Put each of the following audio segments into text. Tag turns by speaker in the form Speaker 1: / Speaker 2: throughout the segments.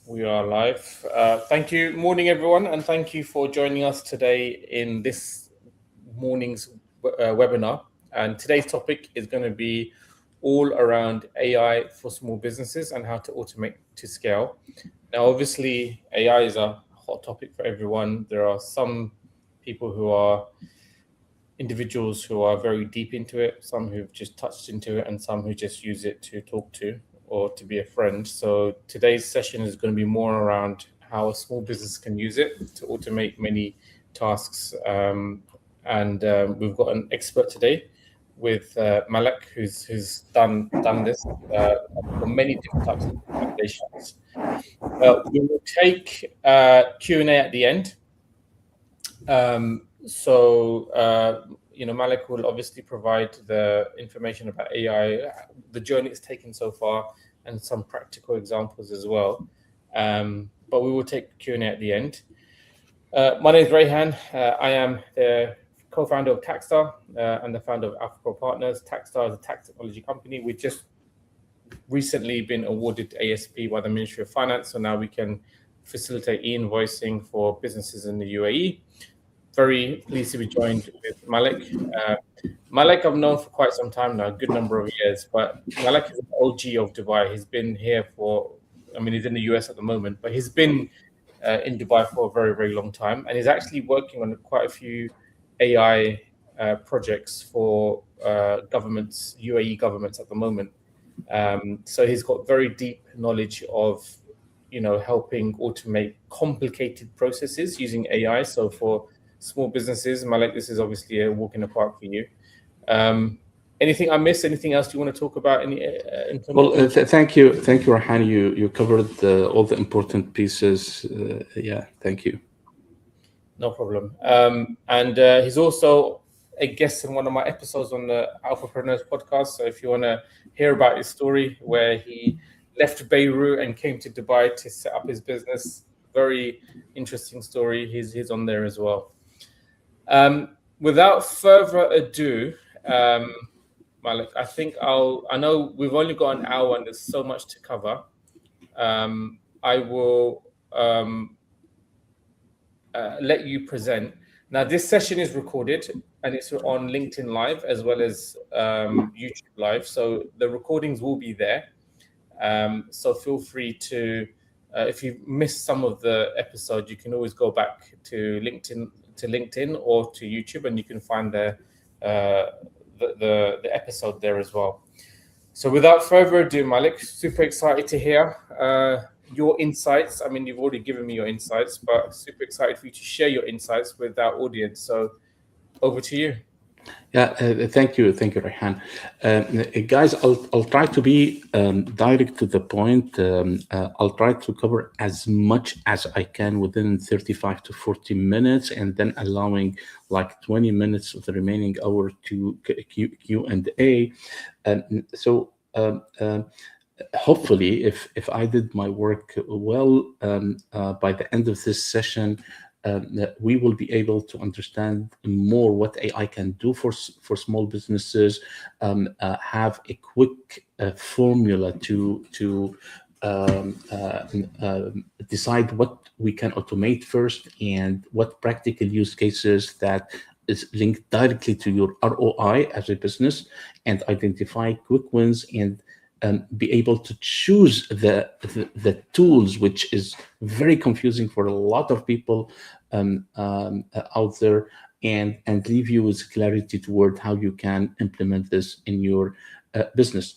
Speaker 1: We are live. Thank you. Morning, everyone, and thank you for joining us today in this morning's webinar. And today's topic is going to be all around AI for small businesses and how to automate to scale. Now, obviously, AI is a hot topic for everyone. There are some people who are individuals who are very deep into it, some who've just touched into it, and some who just use it to talk to or to be a friend. So today's session is going to be more around how a small business can use it to automate many tasks. We've got an expert today with Malek, who's done this for many different types of organizations. We will take Q&A at the end. Malek will obviously provide the information about AI, the journey it's taken so far, and some practical examples as well. But we will take Q&A at the end. My name is 𝗪𝗲𝗄. I am the co-founder of 𝗪𝗲𝗄 and the founder of 𝗪𝗲𝗄𝗏 Partners. 𝗪𝗲𝗄 is a tax technology company. We've just recently been awarded ASP by the Ministry of Finance, so now we can facilitate e-invoicing for businesses in the UAE. Very pleased to be joined with Malek. Malek I've known for quite some time now, a good number of years, but Malek is an OG of Dubai. He's been here he's in the US at the moment, but he's been in Dubai for a very, very long time. And he's actually working on quite a few AI projects for governments, UAE governments at the moment. So he's got very deep knowledge of, helping automate complicated processes using AI. So for small businesses, Malek, this is obviously a walk in the park for you. Anything I missed? Anything else you want to talk about?
Speaker 2: Thank you, 𝗪𝗲𝗄𝗏. You covered all the important pieces. Thank you.
Speaker 1: No problem. And he's also a guest in one of my episodes on the Alphapreneurs podcast. So if you want to hear about his story, where he left Beirut and came to Dubai to set up his business, very interesting story. He's on there as well. Without further ado, Malek, I know we've only got an hour and there's so much to cover. I will let you present. Now, this session is recorded and it's on LinkedIn Live as well as YouTube Live. So the recordings will be there. So feel free to, if you missed some of the episode, you can always go back to LinkedIn or to YouTube, and you can find the episode there as well. So without further ado, Malek, super excited to hear your insights. I mean, you've already given me your insights, but super excited for you to share your insights with our audience. So over to you.
Speaker 2: Thank you, 𝗪𝗲𝗄𝗏. Guys, I'll try to be direct to the point. I'll try to cover as much as I can within 35 to 40 minutes, and then allowing like 20 minutes of the remaining hour to Q&A. Hopefully, if I did my work well, by the end of this session, we will be able to understand more what AI can do for small businesses, have a quick formula to decide what we can automate first and what practical use cases that is linked directly to your ROI as a business, and identify quick wins and be able to choose the tools, which is very confusing for a lot of people out there, and leave you with clarity toward how you can implement this in your business.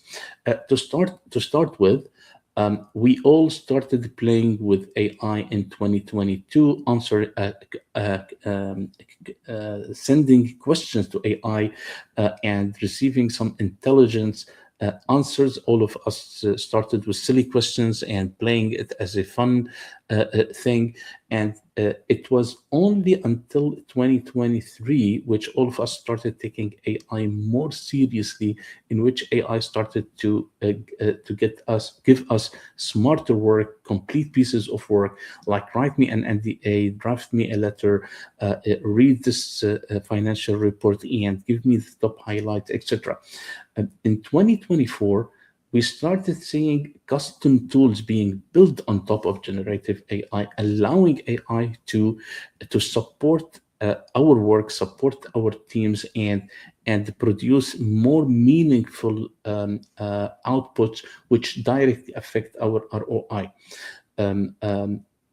Speaker 2: To start with, we all started playing with AI in 2022, sending questions to AI and receiving some intelligence answers. All of us started with silly questions and playing it as a fun thing. And it was only until 2023 which all of us started taking AI more seriously, in which AI started to give us smarter work, complete pieces of work, like write me an NDA, draft me a letter, read this financial report, and give me the top highlights, etc. In 2024, we started seeing custom tools being built on top of generative AI, allowing AI to support our work, support our teams, and produce more meaningful outputs, which directly affect our ROI.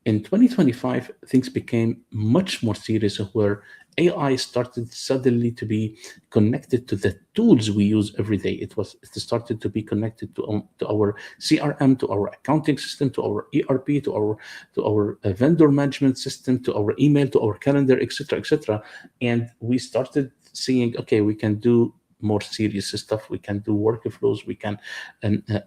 Speaker 2: In 2025, things became much more serious, where AI started suddenly to be connected to the tools we use every day. It started to be connected to our CRM, to our accounting system, to our ERP, to our vendor management system, to our email, to our calendar, etc., etc. And we started seeing, okay, we can do more serious stuff. We can do workflows. We can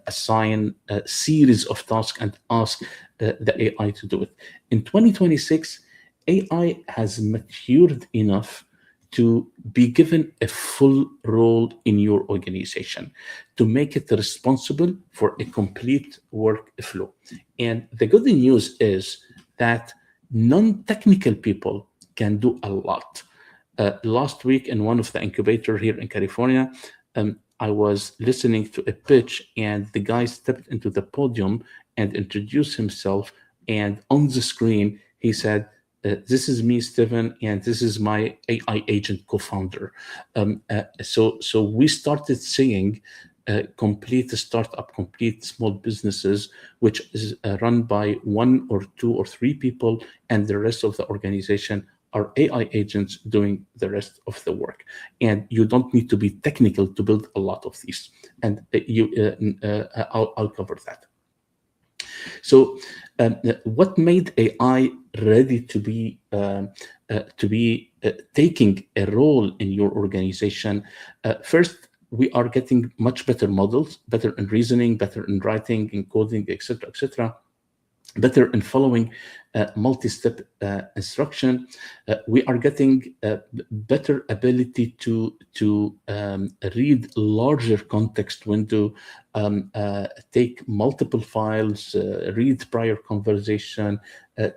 Speaker 2: assign a series of tasks and ask the AI to do it. In 2026, AI has matured enough to be given a full role in your organization, to make it responsible for a complete workflow. And the good news is that non-technical people can do a lot. Last week in one of the incubator here in California, I was listening to a pitch, and the guy stepped into the podium and introduced himself. And on the screen, he said, "This is me, Stephen, and this is my AI agent co-founder." So we started seeing complete startup, complete small businesses, which is run by 1 or 2 or 3 people, and the rest of the organization are AI agents doing the rest of the work. And you don't need to be technical to build a lot of these. And I'll cover that. So what made AI ready to be taking a role in your organization? First, we are getting much better models, better in reasoning, better in writing, in coding, etc., etc., better in following multi-step instruction. We are getting better ability to read larger context window, take multiple files, read prior conversation,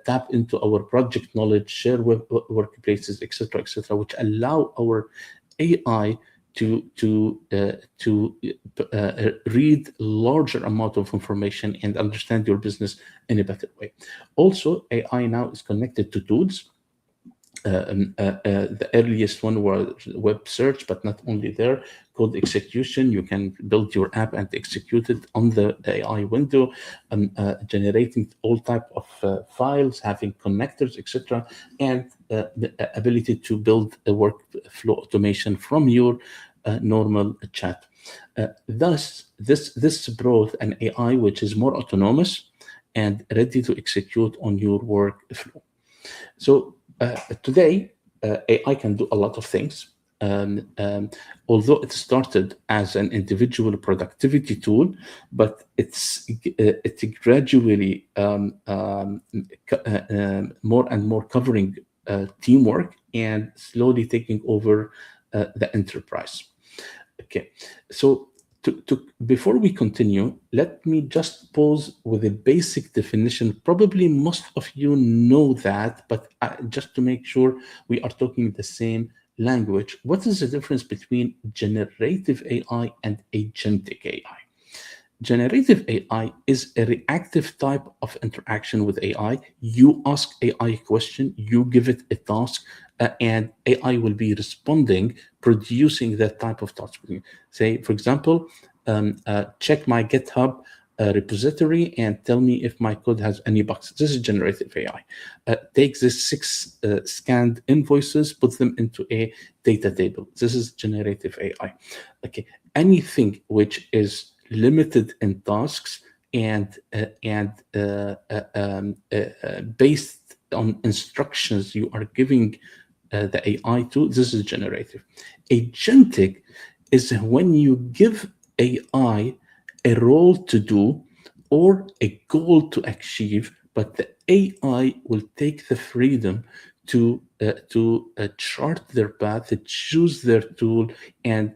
Speaker 2: tap into our project knowledge, share workplaces, etc., which allow our AI to read larger amount of information and understand your business in a better way. Also, AI now is connected to tools. The earliest one was web search, but not only there, code execution. You can build your app and execute it on the AI window, generating all type of files, having connectors, etc., and the ability to build a workflow automation from your normal chat. Thus, this brought an AI which is more autonomous and ready to execute on your workflow. So today, AI can do a lot of things. Although it started as an individual productivity tool, but it's gradually more and more covering teamwork and slowly taking over the enterprise. Okay, so before we continue, let me just pause with a basic definition. Probably most of you know that, but just to make sure we are talking the same language. What is the difference between generative AI and agentic AI? Generative AI is a reactive type of interaction with AI. You ask AI a question, you give it a task, and AI will be responding, producing that type of task. Say, for example, check my GitHub repository and tell me if my code has any bugs. This is generative AI. Take these 6 scanned invoices, put them into a data table. This is generative AI. Okay, anything which is limited in tasks and based on instructions you are giving the AI to, this is generative. Agentic is when you give AI a role to do or a goal to achieve, but the AI will take the freedom to chart their path, to choose their tool, and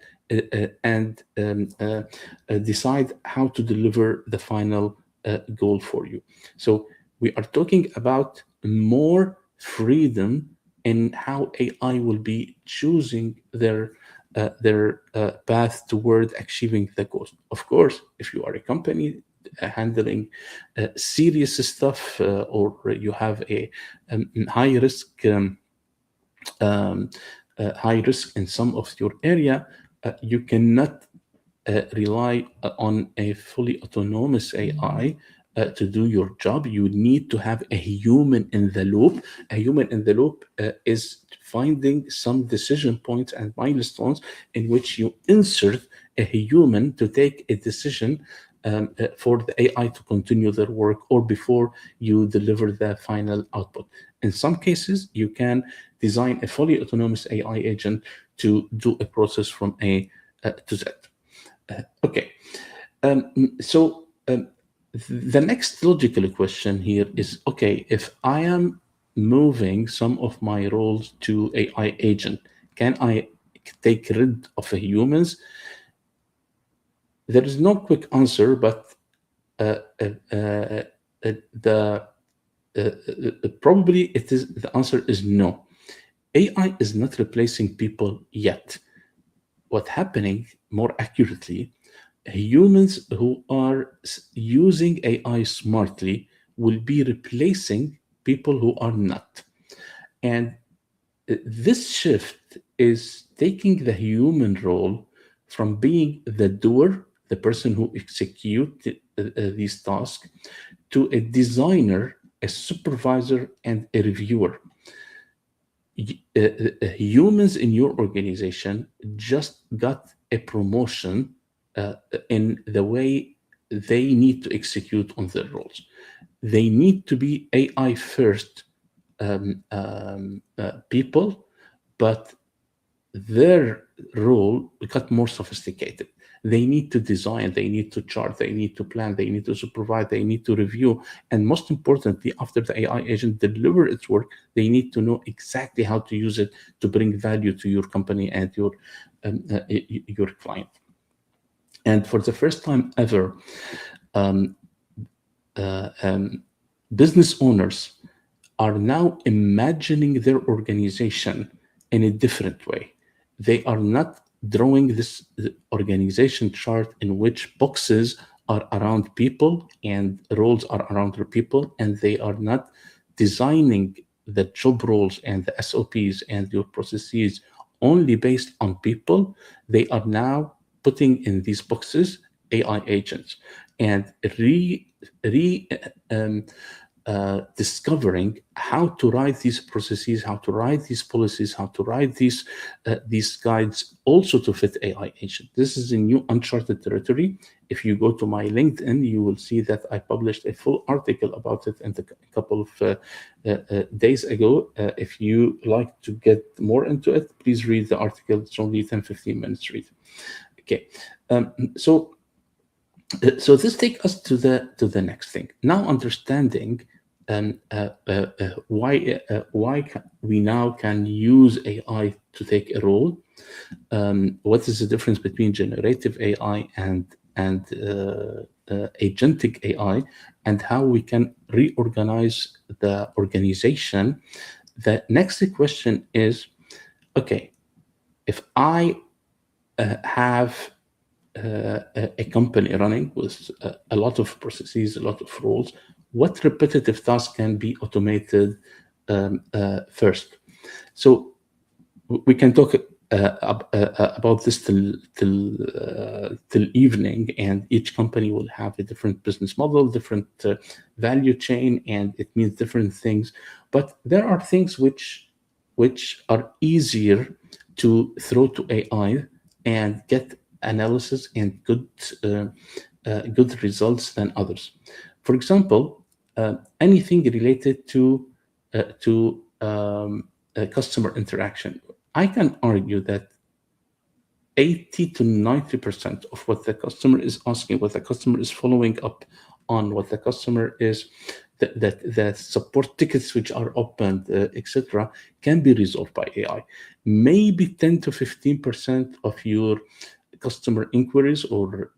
Speaker 2: decide how to deliver the final goal for you. So we are talking about more freedom in how AI will be choosing their their path toward achieving the goals. Of course, if you are a company handling serious stuff, or you have a high risk high risk in some of your area, you cannot rely on a fully autonomous AI to do your job. You need to have a human in the loop. A human in the loop is finding some decision points and milestones in which you insert a human to take a decision for the AI to continue their work, or before you deliver the final output. In some cases, you can design a fully autonomous AI agent to do a process from A to Z. Okay, so the next logical question here is, okay, if I am moving some of my roles to AI agent, can I take rid of the humans? There is no quick answer, but probably the answer is no. AI is not replacing people yet. What's happening, more accurately, humans who are using AI smartly will be replacing people who are not. And this shift is taking the human role from being the doer, the person who executes these tasks, to a designer, a supervisor, and a reviewer. Humans in your organization just got a promotion in the way they need to execute on their roles. They need to be AI first people, but their role got more sophisticated. They need to design, they need to chart, they need to plan, they need to supervise, they need to review, and most importantly, after the AI agent deliver its work, they need to know exactly how to use it to bring value to your company and your client. And for the first time ever, business owners are now imagining their organization in a different way. They are not drawing this organization chart in which boxes are around people and roles are around their people, and they are not designing the job roles and the SOPs and your processes only based on people. They are now putting in these boxes AI agents and discovering how to write these processes, how to write these policies, how to write these guides also to fit AI agent. This is a new uncharted territory. If you go to my LinkedIn, you will see that I published a full article about it a couple of days ago. If you like to get more into it, please read the article. It's only 10-15 minutes read. Okay, so this takes us to the next thing. Now, understanding why we now can use AI to take a role. What is the difference between generative AI and agentic AI, and how we can reorganize the organization. The next question is, okay, if I have a company running with a lot of processes, a lot of roles, what repetitive tasks can be automated first? So we can talk about this till evening, and each company will have a different business model, different value chain, and it means different things. But there are things which are easier to throw to AI and get analysis and good results than others. For example, anything related to customer interaction. I can argue that 80 to 90% of what the customer is asking, what the customer is following up on, what the customer is, the support tickets which are opened, etc., can be resolved by AI. Maybe 10 to 15% of your customer inquiries or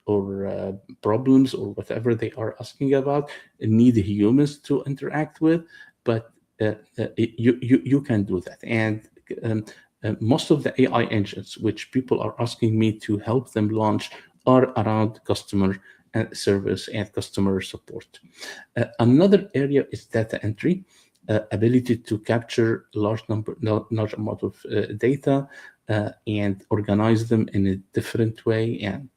Speaker 2: problems or whatever they are asking about need humans to interact with, but you can do that. And most of the AI engines which people are asking me to help them launch are around customer service and customer support. Another area is data entry, ability to capture large amount of data and organize them in a different way. And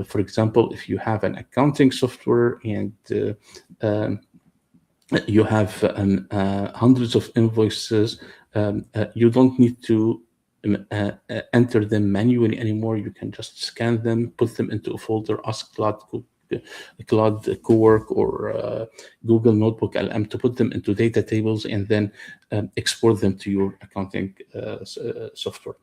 Speaker 2: for example, if you have an accounting software and you have hundreds of invoices, you don't need to enter them manually anymore. You can just scan them, put them into a folder, ask Claude Cowork or Google Notebook LM to put them into data tables and then export them to your accounting software.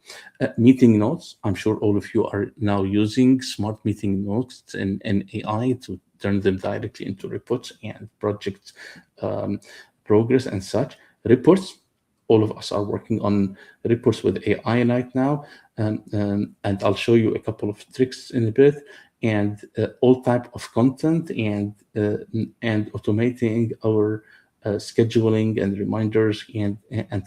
Speaker 2: Meeting notes, I'm sure all of you are now using smart meeting notes and AI to turn them directly into reports and project progress and such. Reports, all of us are working on reports with AI right now, and I'll show you a couple of tricks in a bit. And all type of content and automating our scheduling and reminders and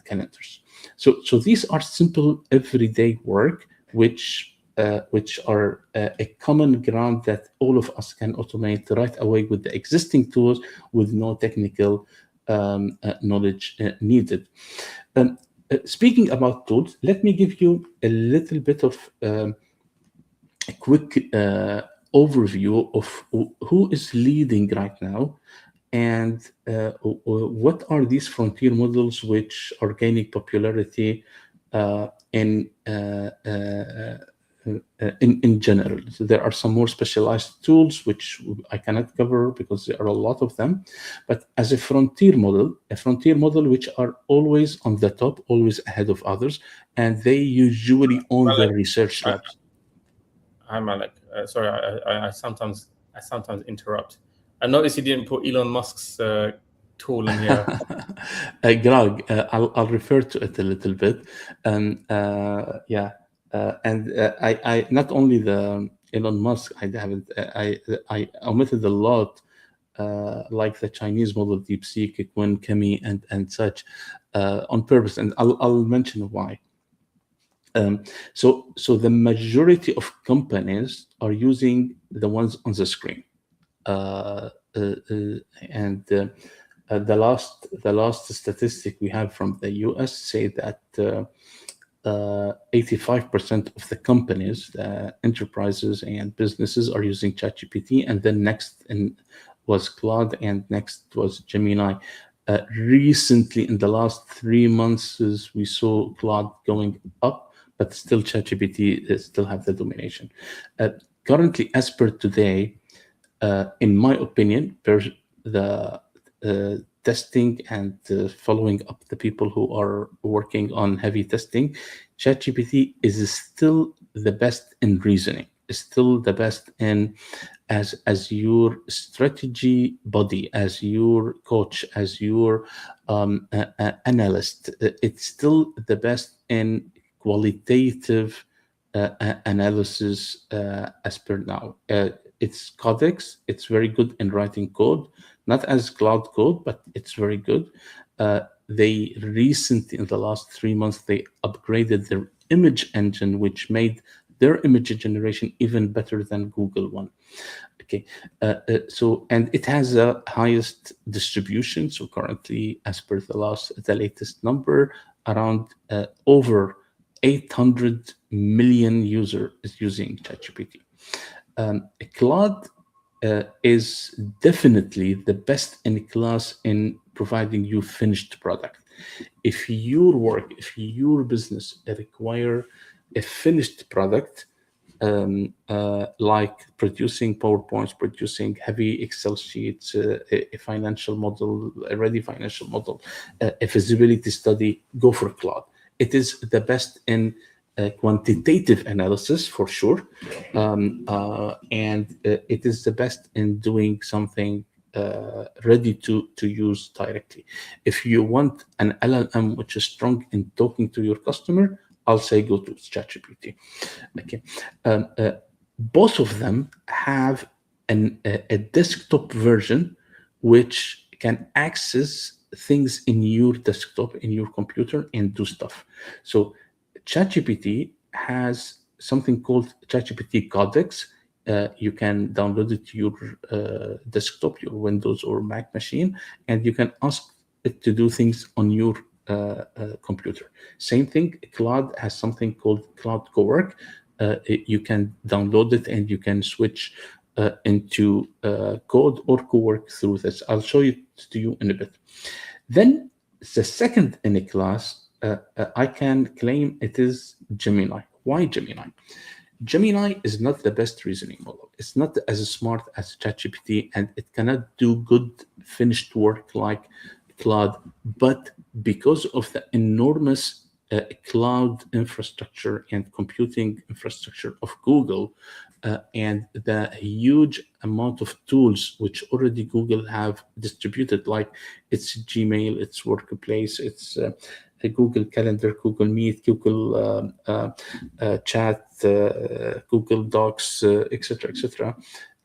Speaker 2: calendars. So these are simple everyday work which are a common ground that all of us can automate right away with the existing tools with no technical knowledge needed. Speaking about tools, let me give you a little bit of a quick overview of who is leading right now and what are these frontier models which are gaining popularity in general. So there are some more specialized tools which I cannot cover because there are a lot of them, but as a frontier model which are always on the top, always ahead of others, and they usually own their research labs.
Speaker 1: Hi Malik, sorry, I sometimes interrupt. I noticed you didn't put Elon Musk's tool in here.
Speaker 2: Greg, I'll refer to it a little bit. Yeah. And I not only the Elon Musk, I omitted a lot, like the Chinese model, 𝗪𝗂𝗃𝗃𝗃𝗃𝗃𝗃 and such, on purpose, and I'll mention why. So the majority of companies are using the ones on the screen, and the last statistic we have from the US say that 85% of the companies, enterprises and businesses are using ChatGPT, and then next was Claude, and next was Gemini. Recently, in the last 3 months, we saw Claude going up, but still ChatGPT still have the domination. Currently, as per today, in my opinion, per the testing and following up the people who are working on heavy testing, ChatGPT is still the best in reasoning, is still the best in as your strategy body, as your coach, as your analyst. It's still the best in qualitative analysis as per now. It's Codex. It's very good in writing code, not as Cloud Code, but it's very good. They recently, in the last 3 months, they upgraded their image engine, which made their image generation even better than Google one. Okay, so, and it has the highest distribution. So currently, as per the latest number, around over 800 million users is using ChatGPT. Claude is definitely the best in class in providing you finished product. If your work, if your business require a finished product, like producing PowerPoints, producing heavy Excel sheets, a financial model, a ready financial model, a feasibility study, go for Claude. It is the best in quantitative analysis for sure, and it is the best in doing something ready to use directly. If you want an LLM which is strong in talking to your customer, I'll say go to ChatGPT. Okay, both of them have a desktop version which can access things in your desktop, in your computer, and do stuff. So ChatGPT has something called ChatGPT Codex. You can download it to your desktop, your Windows or Mac machine, and you can ask it to do things on your computer. Same thing, Claude has something called Claude Cowork. You can download it and you can switch into code or co-work through this. I'll show it to you in a bit. Then the second in a class, I can claim it is Gemini. Why Gemini? Gemini is not the best reasoning model. It's not as smart as ChatGPT, and it cannot do good finished work like Claude. But because of the enormous cloud infrastructure and computing infrastructure of Google, and the huge amount of tools which already Google have distributed, like its Gmail, its Workplace, its Google Calendar, Google Meet, Google Chat, Google Docs, etc.,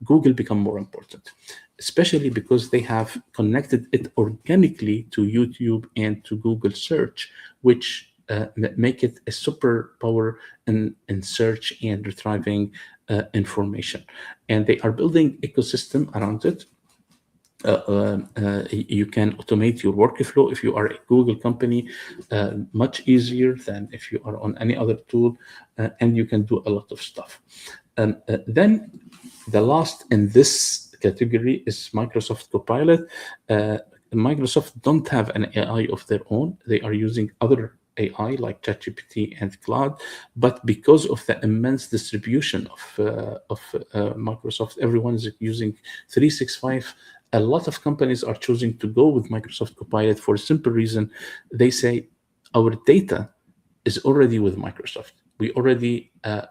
Speaker 2: Google become more important, especially because they have connected it organically to YouTube and to Google Search, which make it a superpower in search and retrieving information. And they are building ecosystem around it. You can automate your workflow if you are a Google company much easier than if you are on any other tool, and you can do a lot of stuff. Then the last in this category is Microsoft Copilot. Microsoft don't have an AI of their own. They are using other AI like ChatGPT and Claude, but because of the immense distribution of Microsoft, everyone is using 365. A lot of companies are choosing to go with Microsoft Copilot for a simple reason. They say our data is already with Microsoft. We already are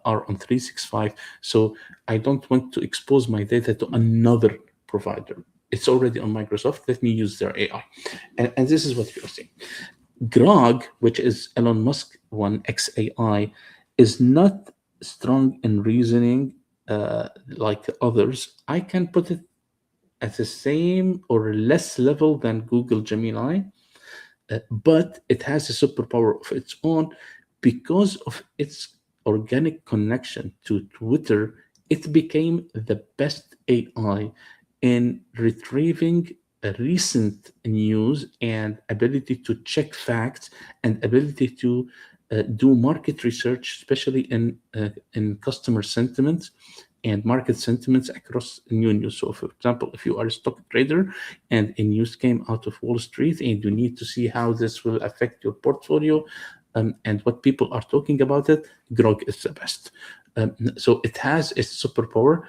Speaker 2: on 365, so I don't want to expose my data to another provider. It's already on Microsoft. Let me use their AI. And this is what you're seeing. Grok, which is Elon Musk one XAI, is not strong in reasoning like others. I can put it at the same or less level than Google Gemini, but it has a superpower of its own because of its organic connection to Twitter. It became the best AI in retrieving recent news and ability to check facts and ability to do market research, especially in customer sentiments and market sentiments across new news. So, for example, if you are a stock trader and a news came out of Wall Street and you need to see how this will affect your portfolio and what people are talking about it, Grok is the best. So it has its superpower.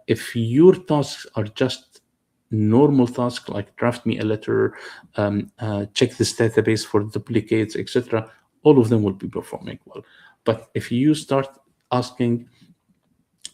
Speaker 2: If your tasks are just normal tasks like draft me a letter, check this database for duplicates, etc., all of them will be performing well. But if you start asking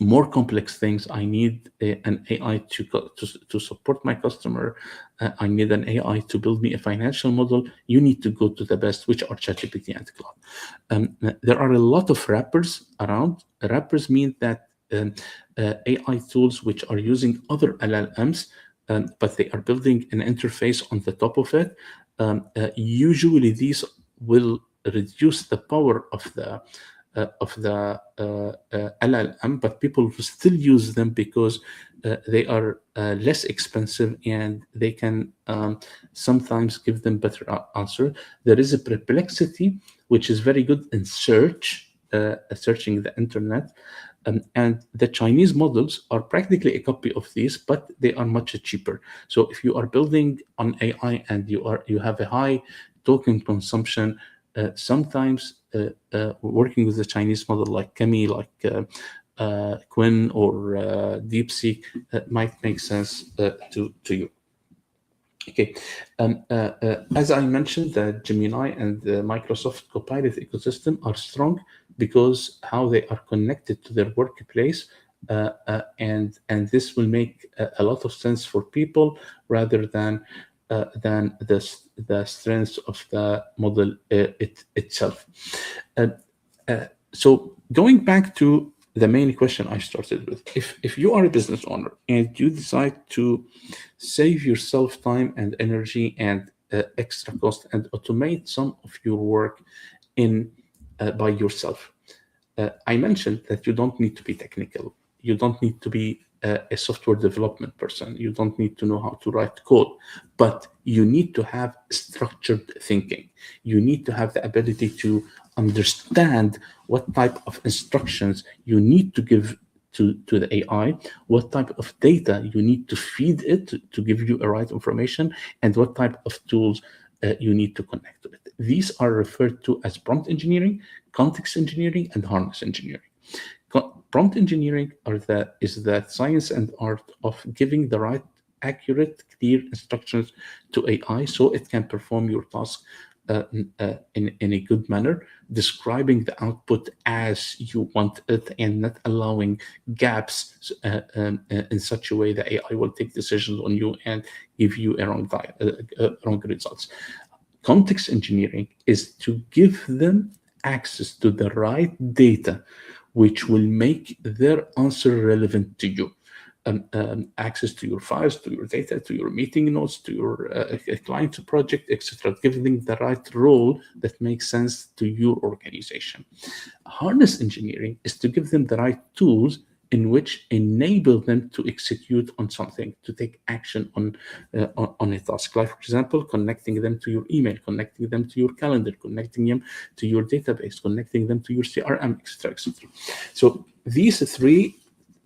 Speaker 2: more complex things, I need an AI to support my customer, I need an AI to build me a financial model, you need to go to the best, which are ChatGPT and Claude. There are a lot of wrappers around. Wrappers mean that AI tools which are using other LLMs, but they are building an interface on the top of it. Usually these will reduce the power of the LLM, but people will still use them because they are less expensive and they can sometimes give them better answer. There is a Perplexity, which is very good in search, searching the internet. And the Chinese models are practically a copy of these, but they are much cheaper. So if you are building on AI and you have a high token consumption, sometimes working with the Chinese model like Kemi, like Quinn or DeepSeek might make sense to you. Okay, as I mentioned, the Gemini and the Microsoft Copilot ecosystem are strong because how they are connected to their workplace, and this will make a lot of sense for people rather than the strength of the model itself. So going back to the main question I started with. If you are a business owner and you decide to save yourself time and energy and extra cost and automate some of your work in by yourself, I mentioned that you don't need to be technical. You don't need to be a software development person. You don't need to know how to write code, but you need to have structured thinking. You need to have the ability to understand what type of instructions you need to give to the AI, what type of data you need to feed it to give you the right information, and what type of tools you need to connect to it. These are referred to as prompt engineering, context engineering, and harness engineering. Prompt engineering is the science and art of giving the right, accurate, clear instructions to AI so it can perform your task in a good manner, describing the output as you want it and not allowing gaps in such a way that AI will take decisions on you and give you wrong results. Context engineering is to give them access to the right data which will make their answer relevant to you. Access to your files, to your data, to your meeting notes, to your client project, etc. Giving the right role that makes sense to your organization. Harness engineering is to give them the right tools in which enable them to execute on something, to take action on a task. Like, for example, connecting them to your email, connecting them to your calendar, connecting them to your database, connecting them to your CRM, etc., etc. So these three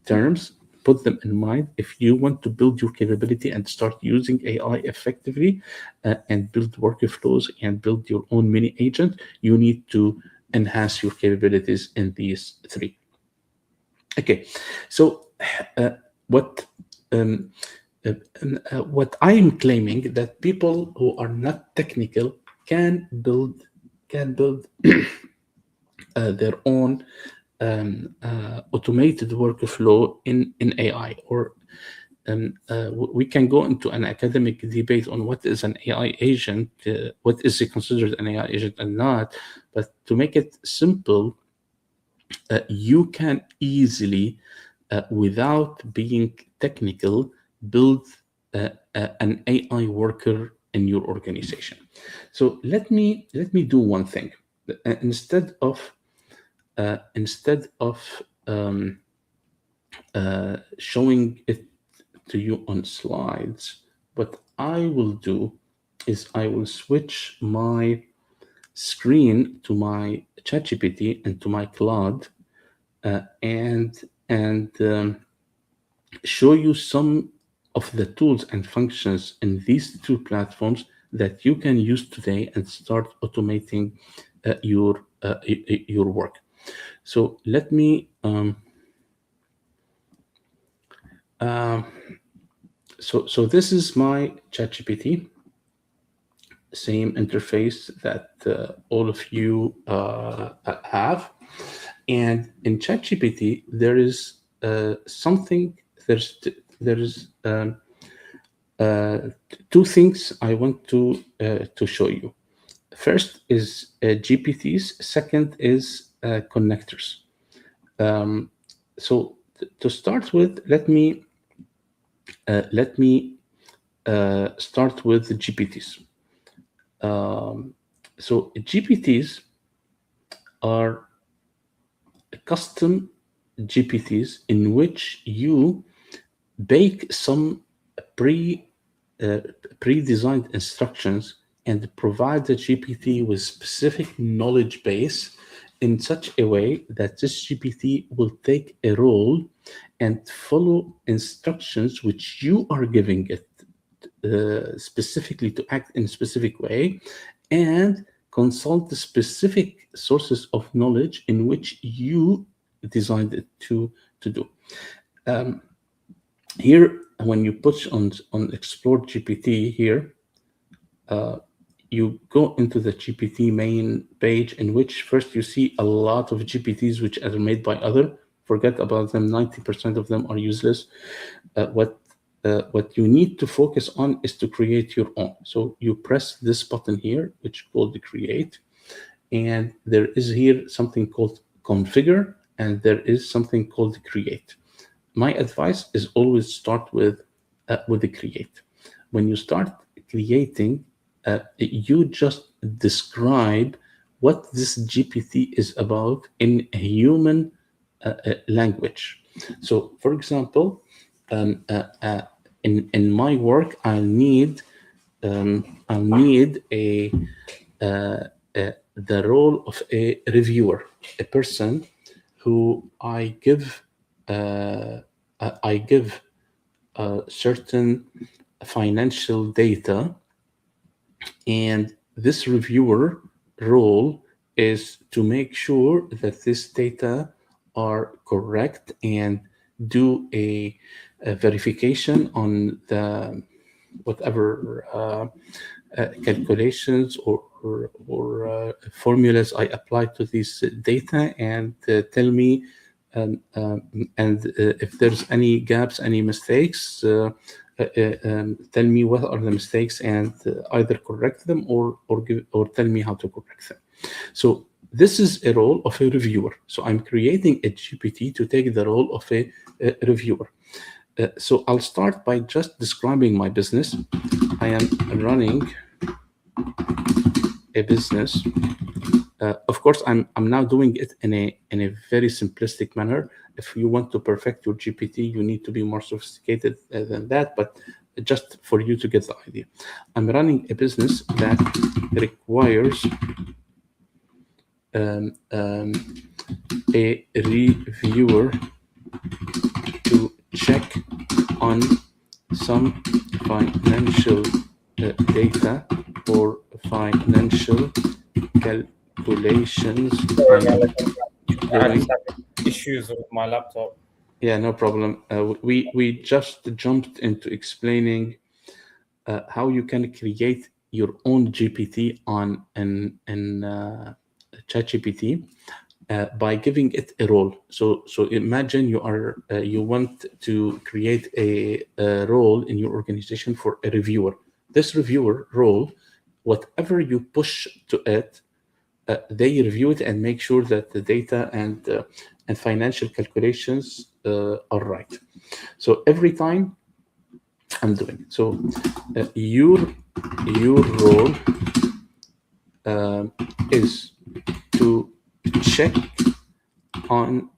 Speaker 2: terms, put them in mind if you want to build your capability and start using AI effectively and build workflows and build your own mini agent. You need to enhance your capabilities in these three. Okay, so what I am claiming that people who are not technical can build their own automated workflow in AI, or we can go into an academic debate on what is an AI agent, what is considered an AI agent and not, but to make it simple, you can easily, without being technical, build an AI worker in your organization. So let me do one thing. Instead of showing it to you on slides, what I will do is I will switch my screen to my ChatGPT and to my Claude and show you some of the tools and functions in these two platforms that you can use today and start automating your work. So let me so this is my ChatGPT, same interface that all of you have, and in ChatGPT there is something. There is two things I want to show you. First is GPTs. Second is connectors. So to start with, let me start with the GPTs. So GPTs are custom GPTs in which you bake some pre-designed instructions and provide the GPT with specific knowledge base in such a way that this GPT will take a role and follow instructions which you are giving it specifically to act in a specific way, and consult the specific sources of knowledge in which you designed it to do. Here, when you push on Explore GPT here, you go into the GPT main page, in which first you see a lot of GPTs which are made by other. Forget about them. 90% of them are useless. What you need to focus on is to create your own. So you press this button here, which is called the Create, and there is here something called Configure and there is something called create. My advice is always start with the create. When you start creating, you just describe what this GPT is about in a human language. So, for example, in my work, I'll need the role of a reviewer, a person who I give certain financial data, and this reviewer role is to make sure that this data are correct and do a verification on the whatever calculations or formulas I apply to these data, and tell me if there's any gaps, any mistakes, tell me what are the mistakes, and either correct them or tell me how to correct them. So this is a role of a reviewer. So I'm creating a GPT to take the role of a reviewer. So I'll start by just describing my business. I am running a business. Of course, I'm now doing it in a very simplistic manner. If you want to perfect your GPT, you need to be more sophisticated than that, but just for you to get the idea. I'm running a business that requires a reviewer to check on some financial data or financial calculations.
Speaker 1: I just have issues with my laptop.
Speaker 2: Yeah, no problem. We just jumped into explaining how you can create your own GPT on ChatGPT by giving it a role. So imagine you want to create a role in your organization for a reviewer. This reviewer role, whatever you push to it, they review it and make sure that the data and financial calculations are right. So every time I'm doing it. So your role is to check on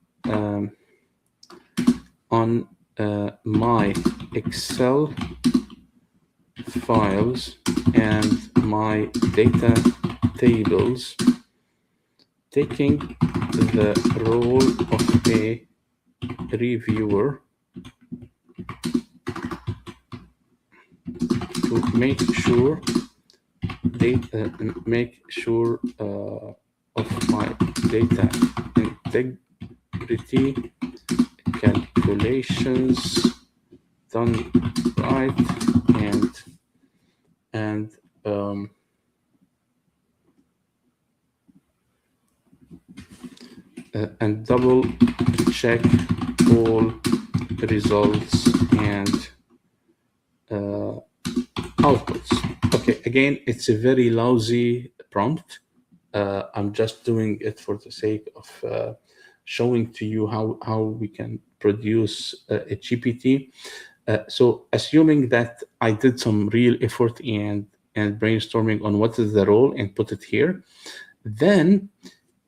Speaker 2: my Excel files and my data tables, taking the role of a reviewer to make sure of my data integrity, calculations done right, and double check all results and outputs. Okay, again, it's a very lousy prompt. I'm just doing it for the sake of showing to you how we can produce a GPT. So assuming that I did some real effort and brainstorming on what is the role and put it here, then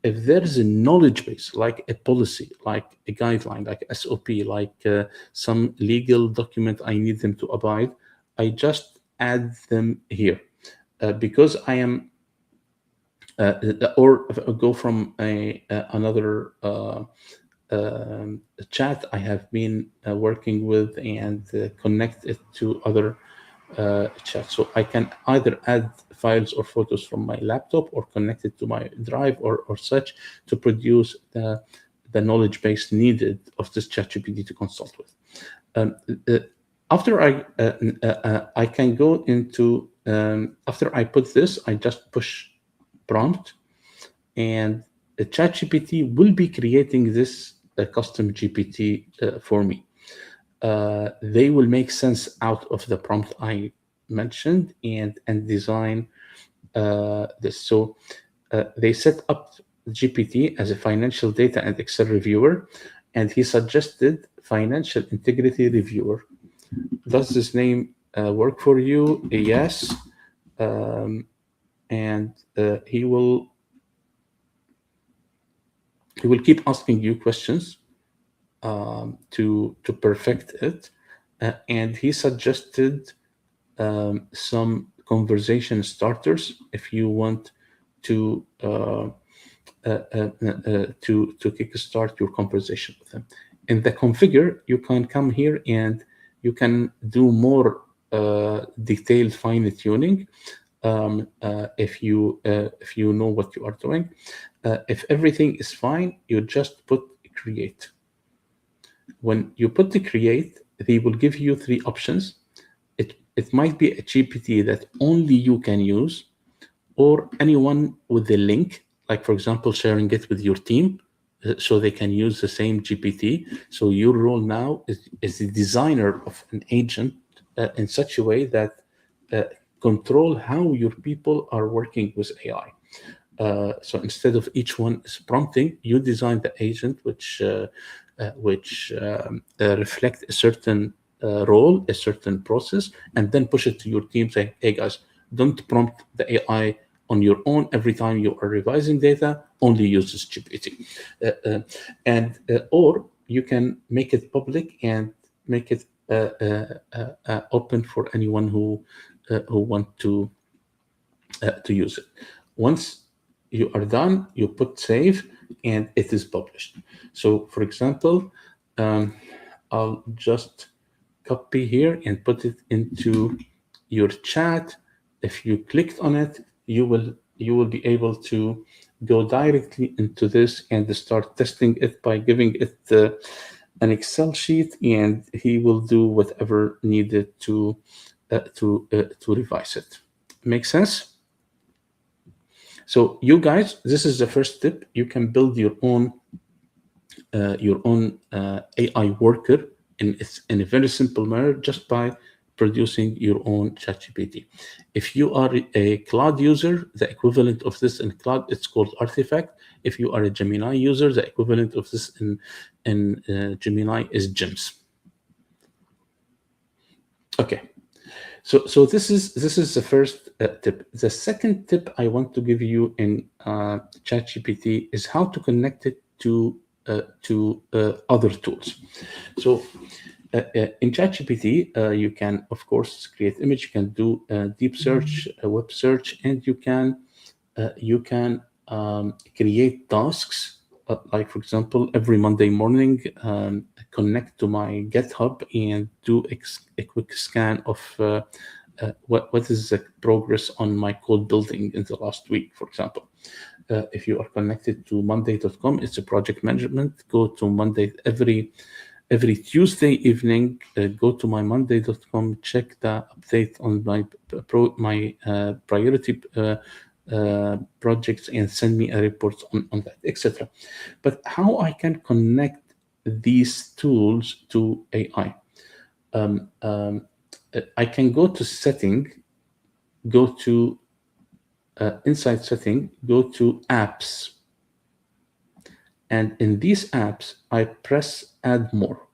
Speaker 2: if there's a knowledge base, like a policy, like a guideline, like SOP, like some legal document I need them to abide, I just add them here. Because I am, or go from another chat I have been working with and connect it to other chats. So I can either add files or photos from my laptop or connect it to my drive or such to produce the knowledge base needed of this ChatGPT to consult with. After I can go into, after I put this, I just push prompt, and the ChatGPT will be creating this custom GPT for me. They will make sense out of the prompt I mentioned and design this. So they set up GPT as a financial data and Excel reviewer, and he suggested financial integrity reviewer. Does this name work for you? Yes. And he will keep asking you questions to perfect it. And he suggested some conversation starters if you want to kickstart your conversation with them. In the configure, you can come here and you can do more detailed fine tuning if you know what you are doing. If everything is fine, you just put create. When you put the create, they will give you 3 options. It might be a GPT that only you can use, or anyone with the link, like for example, sharing it with your team so they can use the same GPT. So your role now is the designer of an agent in such a way that control how your people are working with AI. So instead of each one is prompting, you design the agent which reflect a certain role, a certain process, and then push it to your team saying, hey guys, don't prompt the AI on your own every time you are revising data, only use this GPT. Or you can make it public and make it open for anyone who want to use it. Once you are done, you put save, and it is published. So, for example, I'll just copy here and put it into your chat. If you clicked on it, you will be able to go directly into this and start testing it by giving it an Excel sheet, and he will do whatever needed to revise it. Make sense? So you guys, this is the first tip. You can build your own AI worker in a very simple manner just by producing your own ChatGPT. If you are a Claude user, the equivalent of this in Claude, it's called Artifact. If you are a Gemini user, the equivalent of this in Gemini is GEMS. Okay. So this is the first tip. The second tip I want to give you in ChatGPT is how to connect it to other tools. So in ChatGPT, you can, of course, create image. You can do deep search, web search, and you can create tasks. Like, for example, every Monday morning, connect to my GitHub and do a quick scan of what is the progress on my code building in the last week, for example. If you are connected to monday.com, it's a project management. Go to Monday every Tuesday evening. Go to my monday.com, check the update on my priority projects, and send me a report on that, etc. But how I can connect these tools to AI? I can go to setting, go to inside setting, go to apps. And in these apps, I press add more.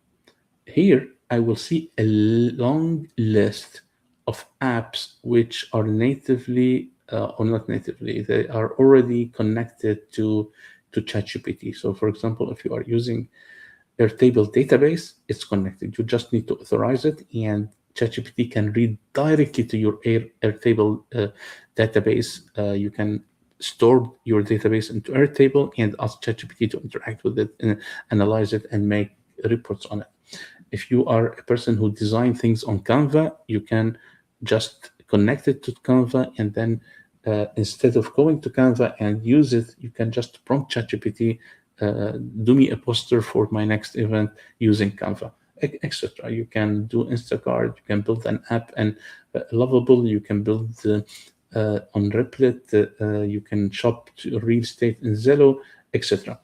Speaker 2: Here, I will see a long list of apps which are natively, or not natively, they are already connected to ChatGPT. So for example, if you are using Airtable database, it's connected. You just need to authorize it, and ChatGPT can read directly to your Airtable database. You can store your database into Airtable and ask ChatGPT to interact with it, and analyze it, and make reports on it. If you are a person who designs things on Canva, you can just connect it to Canva, and then instead of going to Canva and use it, you can just prompt ChatGPT, do me a poster for my next event using Canva, etc. You can do Instacart, you can build an app, and Lovable, you can build on Replit, you can shop real estate in Zillow, etc.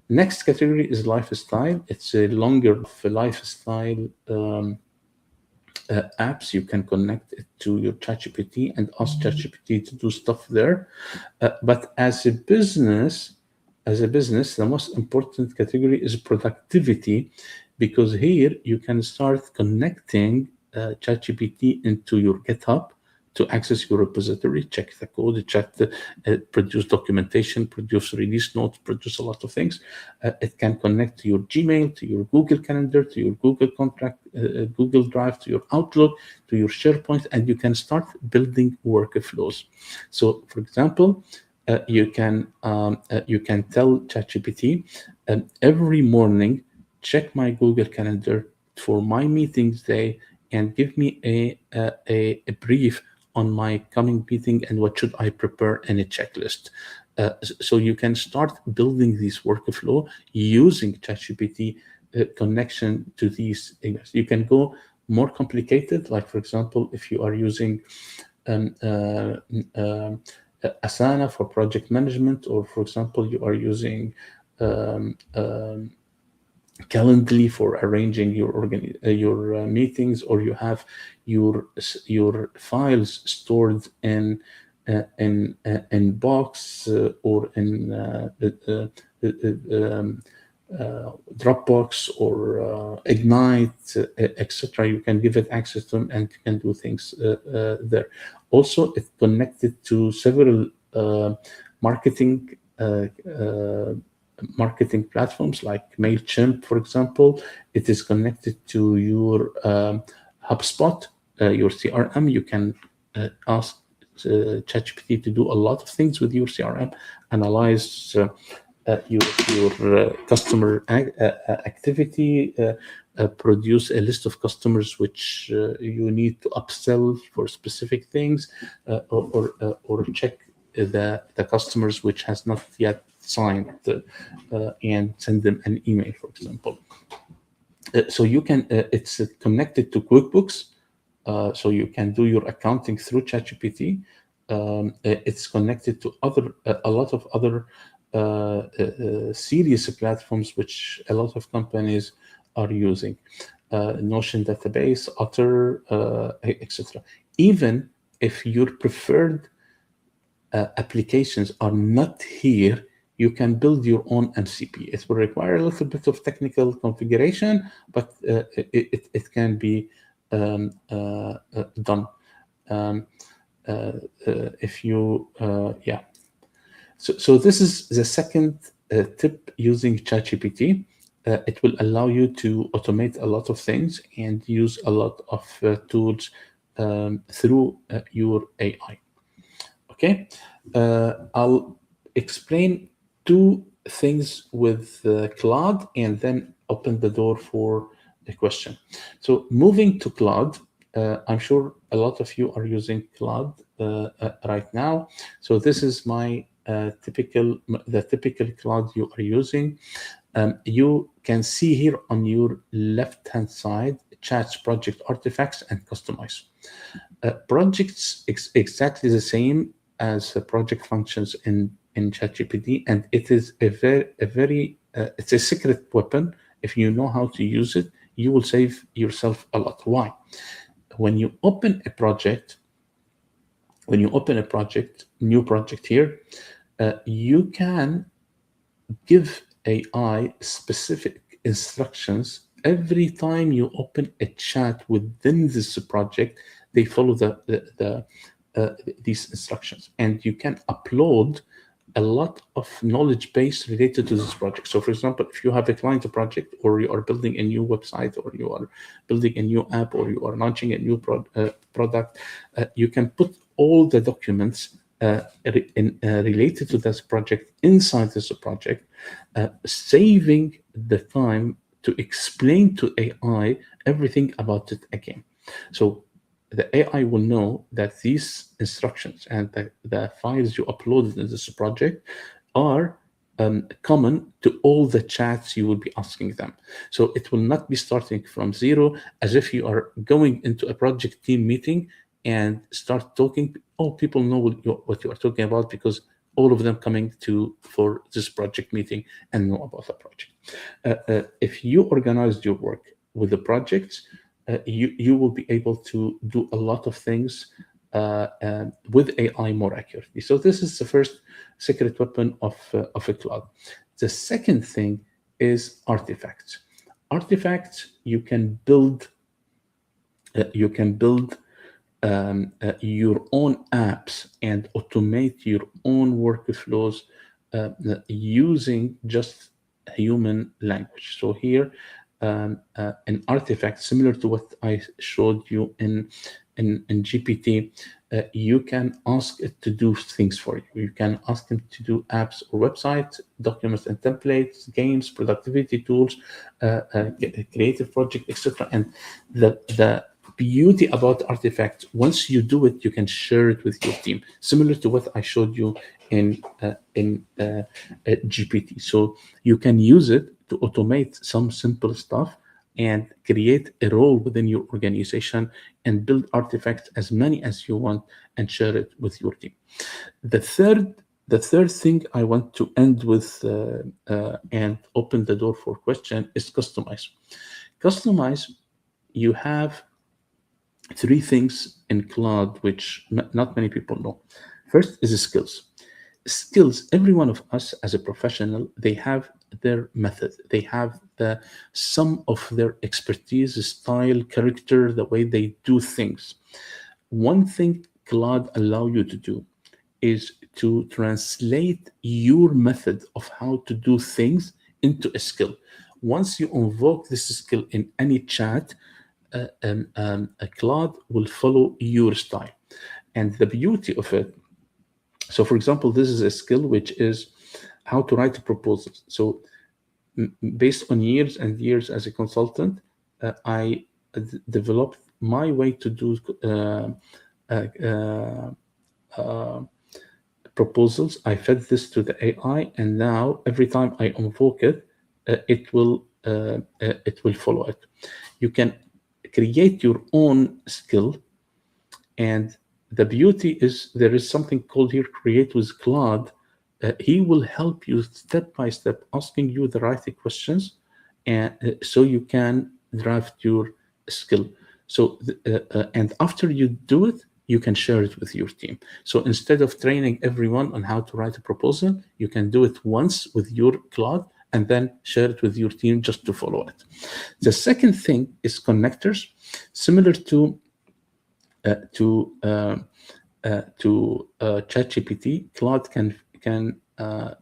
Speaker 2: Next category is lifestyle. It's a longer lifestyle apps. You can connect it to your ChatGPT and ask ChatGPT to do stuff there. But as a business, the most important category is productivity, because here you can start connecting ChatGPT into your GitHub to access your repository, check the code, produce documentation, produce release notes, produce a lot of things. It can connect to your Gmail, to your Google Calendar, to your Google Google Drive, to your Outlook, to your SharePoint, and you can start building workflows. So, for example, you can tell ChatGPT, every morning, check my Google Calendar for my meetings day and give me a brief on my coming meeting and what should I prepare in a checklist. So you can start building this workflow using ChatGPT connection to these things. You can go more complicated, like for example, if you are using Asana for project management, or for example, you are using Calendly for arranging your meetings, or you have your files stored in Box or in Dropbox or Ignite, etc. You can give it access to them and you can do things there. Also, it's connected to several marketing platforms like MailChimp, for example. It is connected to your HubSpot, your CRM. You can ask ChatGPT to do a lot of things with your CRM, analyze your customer activity, produce a list of customers which you need to upsell for specific things, or check the customers which has not yet signed and send them an email, for example. So you can, it's connected to QuickBooks, so you can do your accounting through ChatGPT. It's connected to a lot of other serious platforms which a lot of companies are using. Notion database, Otter, etc. Even if your preferred applications are not here, you can build your own MCP. It will require a little bit of technical configuration, but it can be done. If you, yeah. So this is the second tip using ChatGPT. It will allow you to automate a lot of things and use a lot of tools through your AI. Okay, I'll explain two things with Claude and then open the door for a question. So moving to Claude, I'm sure a lot of you are using Claude right now. So this is my typical Claude you are using. You can see here on your left-hand side, chats, project artifacts, and customize. Projects exactly the same as the project functions in ChatGPT, and it is it's a secret weapon. If you know how to use it, you will save yourself a lot. Why? When you open a project, new project here, you can give AI specific instructions every time you open a chat within this project. They follow these instructions, and you can upload a lot of knowledge base related to this project. So, for example, if you have a client project, or you are building a new website, or you are building a new app, or you are launching a new product, you can put all the documents related to this project inside this project, saving the time to explain to AI everything about it again. So the AI will know that these instructions and the files you uploaded in this project are common to all the chats you will be asking them. So it will not be starting from zero, as if you are going into a project team meeting and start talking. Oh, people know what you are talking about, because all of them coming for this project meeting and know about the project. If you organized your work with the projects, you will be able to do a lot of things with AI more accurately. So this is the first secret weapon of a cloud. The second thing is artifacts. Artifacts you can build your own apps and automate your own workflows using just human language. So here, an artifact similar to what I showed you in GPT, you can ask it to do things for you. You can ask them to do apps or websites, documents and templates, games, productivity tools, creative project, etc. And the beauty about artifacts, once you do it, you can share it with your team, similar to what I showed you in GPT. So you can use it to automate some simple stuff and create a role within your organization and build artifacts as many as you want and share it with your team. The third thing I want to end with and open the door for question is customize. Customize, you have three things in cloud which not many people know. First is skills. Skills, every one of us as a professional, they have their method. They have the sum of their expertise, style, character, the way they do things. One thing cloud allow you to do is to translate your method of how to do things into a skill. Once you invoke this skill in any chat, a cloud will follow your style. And the beauty of it, so for example, this is a skill which is how to write a proposal. So based on years and years as a consultant, I developed my way to do proposals. I fed this to the AI, and now every time I invoke it, it will follow it. You can create your own skill, and the beauty is there is something called here create with Claude. He will help you step by step, asking you the right questions, and so you can draft your skill. So and after you do it, you can share it with your team. So instead of training everyone on how to write a proposal, you can do it once with your Claude and then share it with your team just to follow it. The second thing is connectors, similar to ChatGPT. Claude can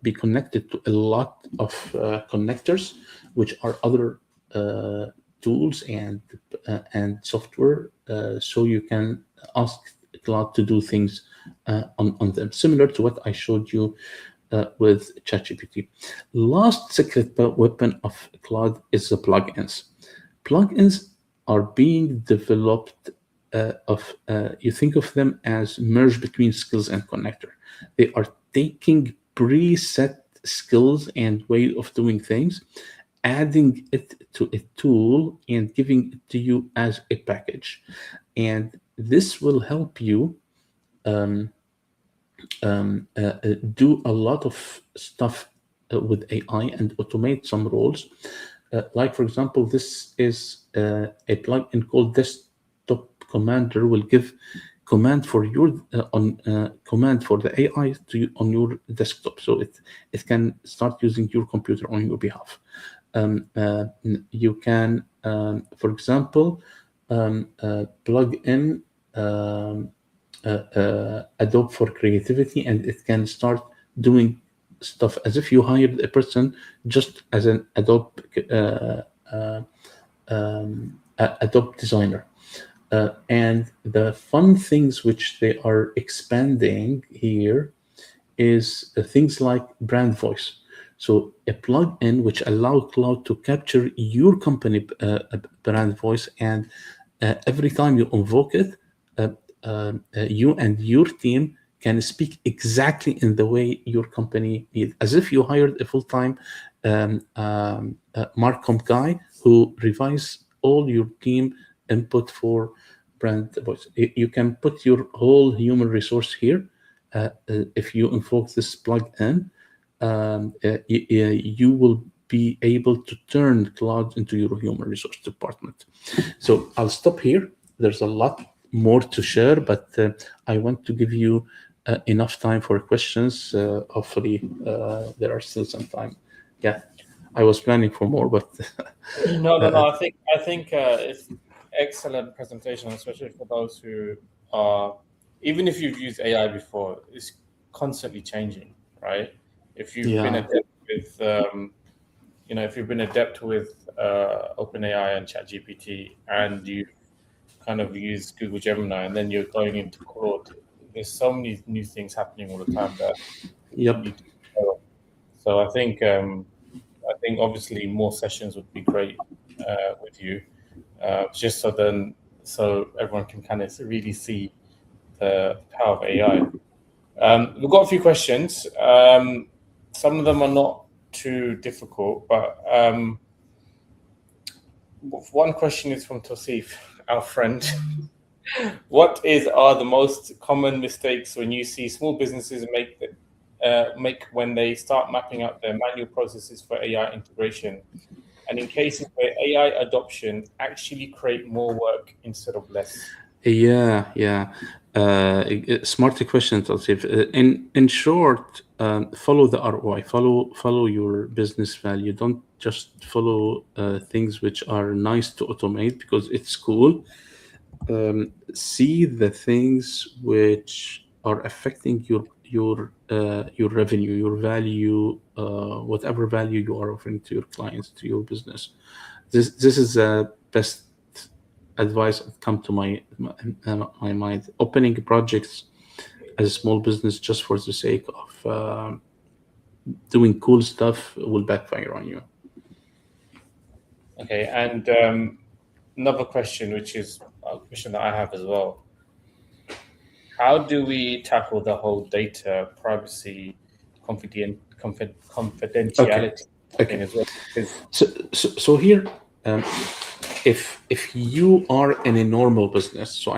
Speaker 2: be connected to a lot of connectors, which are other tools and software. So you can ask Claude to do things on them, similar to what I showed you with ChatGPT. Last secret weapon of Claude is the plugins. Plugins are being developed you think of them as merge between skills and connector. They are taking preset skills and way of doing things, adding it to a tool and giving it to you as a package. And this will help you do a lot of stuff with AI and automate some roles. Like, for example, this is a plugin called Desktop Commander, will give command for your command for the AI to you on your desktop, so it can start using your computer on your behalf. You can, for example, plug in Adobe for creativity, and it can start doing stuff as if you hired a person just as an Adobe designer. And the fun things which they are expanding here is things like brand voice. So a plugin which allows Cloud to capture your company brand voice, and every time you invoke it, you and your team can speak exactly in the way your company needs, as if you hired a full-time Marcom guy who revises all your team input for brand voice. You can put your whole human resource here. If you invoke this plugin, you will be able to turn cloud into your human resource department. So I'll stop here. There's a lot more to share, but I want to give you enough time for questions. Hopefully, there are still some time. Yeah, I was planning for more, but
Speaker 1: No. I think it's excellent presentation, especially for those who are, even if you've used AI before, it's constantly changing, right? If you've been adept with, if you've been adept with OpenAI and ChatGPT, and you kind of use Google Gemini, and then you're going into Claude, there's so many new things happening all the time that you need to know. So I think obviously more sessions would be great with you, just so everyone can kind of really see the power of AI. We've got a few questions. Some of them are not too difficult, but one question is from Tosif, our friend. What are the most common mistakes when you see small businesses make when they start mapping out their manual processes for AI integration, and in cases where AI adoption actually create more work instead of less?
Speaker 2: Smart question, Tansif. In short, follow the ROI, follow your business value. Don't just follow things which are nice to automate because it's cool. See the things which are affecting your revenue, your value, whatever value you are offering to your clients, to your business. This is the best advice that come to my mind. Opening projects as a small business just for the sake of doing cool stuff will backfire on you.
Speaker 1: Okay, and another question, which is a question that I have as well. How do we tackle the whole data privacy, confidentiality thing as well?
Speaker 2: So here, if you are in a normal business, so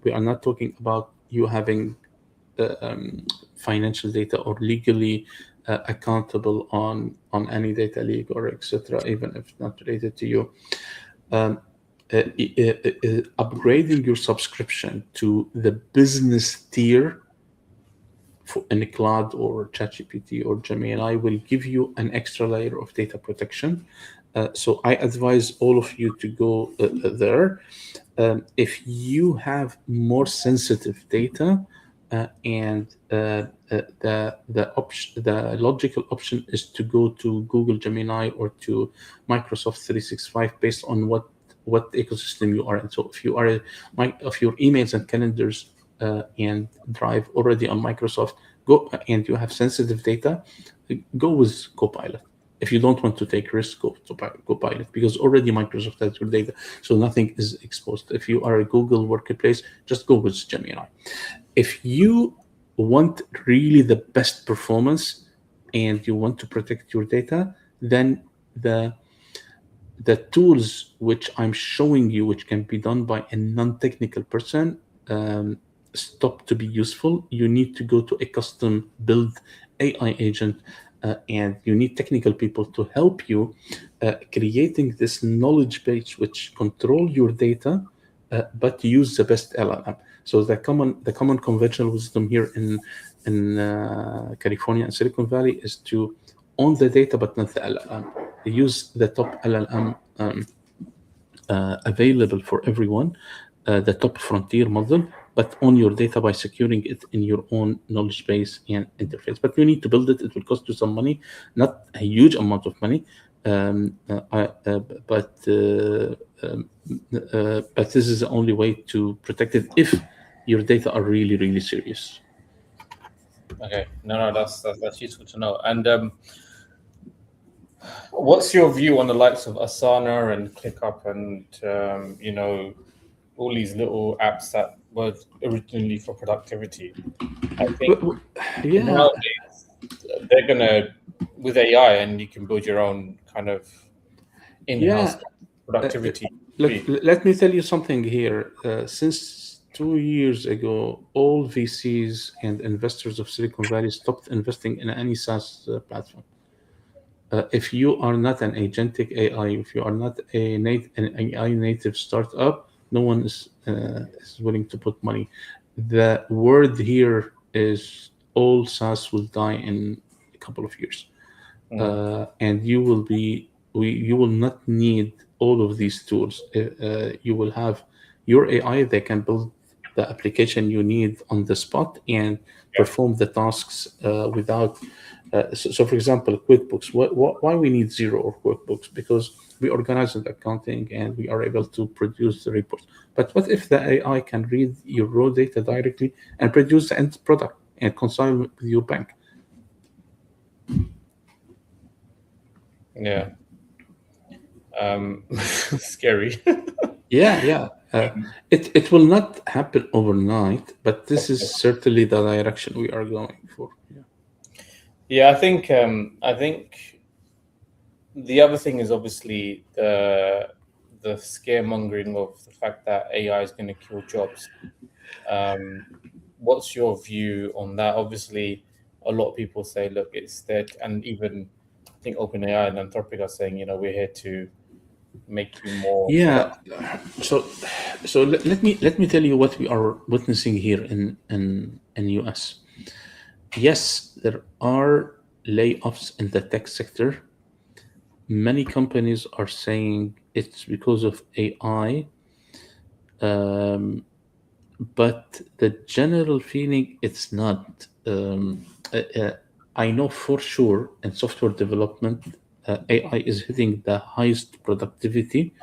Speaker 2: we are not talking about you having financial data or legally accountable on any data leak or etc., even if not related to you. Upgrading your subscription to the business tier in the cloud or ChatGPT or Gemini will give you an extra layer of data protection. So I advise all of you to go there. If you have more sensitive data, and the logical option is to go to Google Gemini or to Microsoft 365 based on what ecosystem you are in. So if you are of your emails and calendars and Drive already on Microsoft, go and you have sensitive data, go with Copilot. If you don't want to take risks, go to Copilot because already Microsoft has your data, so nothing is exposed. If you are a Google Workplace, just go with Gemini. If you want really the best performance and you want to protect your data, then the tools which I'm showing you, which can be done by a non-technical person, stop to be useful. You need to go to a custom build AI agent, and you need technical people to help you creating this knowledge base which control your data, but use the best LLM. So the common conventional wisdom here in California and Silicon Valley is to own the data but not the LLM. Use the top LLM available for everyone, the top frontier model, but own your data by securing it in your own knowledge base and interface. But you need to build it. It will cost you some money, not a huge amount of money, but this is the only way to protect it if your data are really, really serious.
Speaker 1: Okay, no, that's useful to know. And what's your view on the likes of Asana and ClickUp and all these little apps that were originally for productivity? I think nowadays they're gonna, with AI, and you can build your own kind of in-house productivity.
Speaker 2: Let me tell you something here. Since 2 years ago, all VCs and investors of Silicon Valley stopped investing in any SaaS platform. if you are not an agentic AI, if you are not an AI native startup, no one is willing to put money. The word here is all SaaS will die in a couple of years, and you will not need all of these tools. You will have your AI that can build the application you need on the spot and perform the tasks without. So, for example, QuickBooks. Why we need Xero or QuickBooks? Because we organize the accounting and we are able to produce the reports. But what if the AI can read your raw data directly and produce the end product and reconcile with your bank?
Speaker 1: Yeah. Scary.
Speaker 2: Yeah. It will not happen overnight, but this is certainly the direction we are going for.
Speaker 1: Yeah, I think the other thing is obviously the scaremongering of the fact that AI is going to kill jobs. What's your view on that? Obviously, a lot of people say, look, it's dead, and even I think OpenAI and Anthropic are saying, we're here to make you more.
Speaker 2: Yeah. So let me tell you what we are witnessing here in US. Yes, there are layoffs in the tech sector. Many companies are saying it's because of AI, but the general feeling it's not. I know for sure in software development, AI is hitting the highest productivity.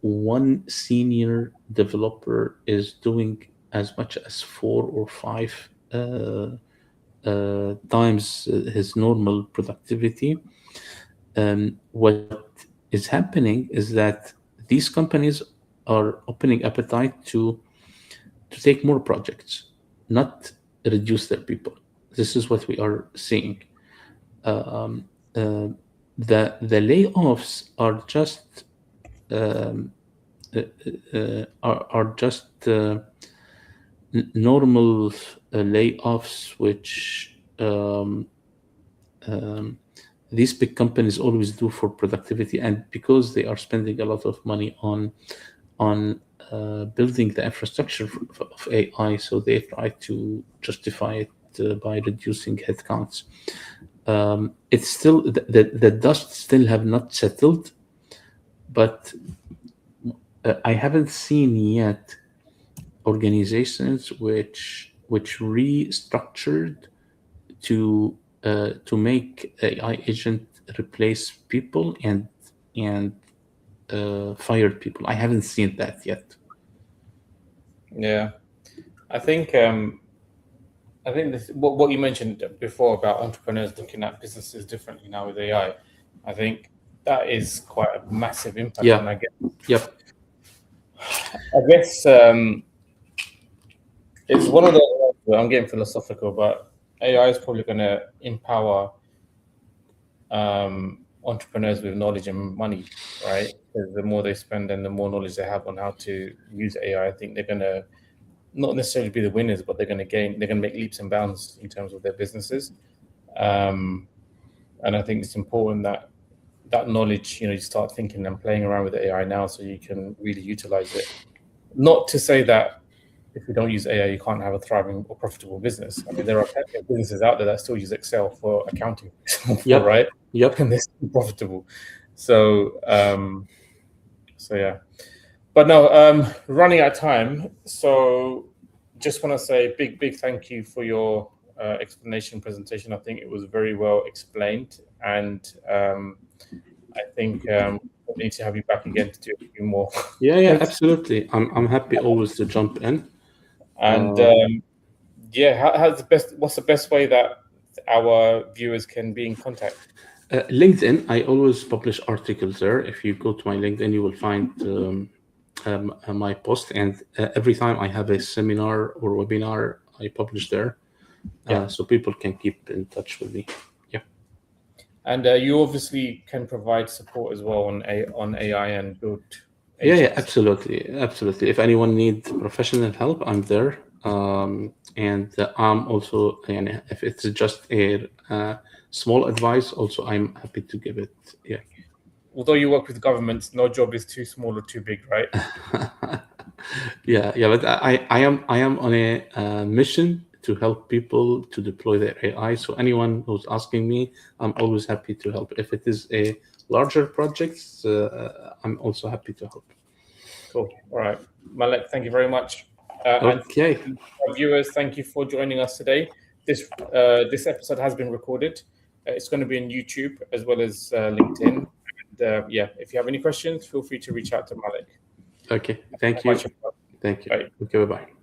Speaker 2: One senior developer is doing as much as 4 or 5 times his normal productivity. What is happening is that these companies are opening appetite to take more projects, not reduce their people. This is what we are seeing. The layoffs are just normal layoffs, which these big companies always do for productivity, and because they are spending a lot of money on building the infrastructure of AI, so they try to justify it by reducing headcounts. It's still the dust still have not settled, but I haven't seen yet organizations which restructured to make AI agent replace people and fired people. I haven't seen that yet.
Speaker 1: Yeah, I think this, what you mentioned before about entrepreneurs looking at businesses differently now with AI. I think that is quite a massive impact.
Speaker 2: Yeah.
Speaker 1: And I guess,
Speaker 2: Yep.
Speaker 1: It's one of the. I'm getting philosophical, but AI is probably going to empower entrepreneurs with knowledge and money, right? Because the more they spend and the more knowledge they have on how to use AI, I think they're going to not necessarily be the winners, but they're going to make leaps and bounds in terms of their businesses. And I think it's important that knowledge, you start thinking and playing around with AI now so you can really utilize it. Not to say that if you don't use AI, you can't have a thriving or profitable business. I mean, there are plenty of businesses out there that still use Excel for accounting,
Speaker 2: Yep.
Speaker 1: right?
Speaker 2: Yep.
Speaker 1: And they're still profitable. So yeah. But no, running out of time. So just want to say big thank you for your explanation presentation. I think it was very well explained, and I think we need to have you back again to do a few more.
Speaker 2: Yeah, absolutely. I'm happy always to jump in.
Speaker 1: And what's the best way that our viewers can be in contact?
Speaker 2: LinkedIn. I always publish articles there. If you go to my LinkedIn, you will find my post, and every time I have a seminar or webinar, I publish there, so people can keep in touch with me. Yeah.
Speaker 1: And you obviously can provide support as well on AI and build.
Speaker 2: Yeah, absolutely. If anyone needs professional help, I'm there. And I'm also, and if it's just a small advice, also I'm happy to give it. Yeah.
Speaker 1: Although you work with governments, no job is too small or too big, right?
Speaker 2: Yeah, but I am on a mission to help people to deploy their AI. So anyone who's asking me, I'm always happy to help. If it is a larger project, I'm also happy to help.
Speaker 1: Cool. All right, Malek, thank you very much.
Speaker 2: Okay.
Speaker 1: And our viewers, thank you for joining us today. This episode has been recorded. It's going to be on YouTube as well as LinkedIn. And yeah, if you have any questions, feel free to reach out to Malek.
Speaker 2: Okay. Thank you. Thank you.
Speaker 1: Bye.
Speaker 2: Okay. Bye-bye.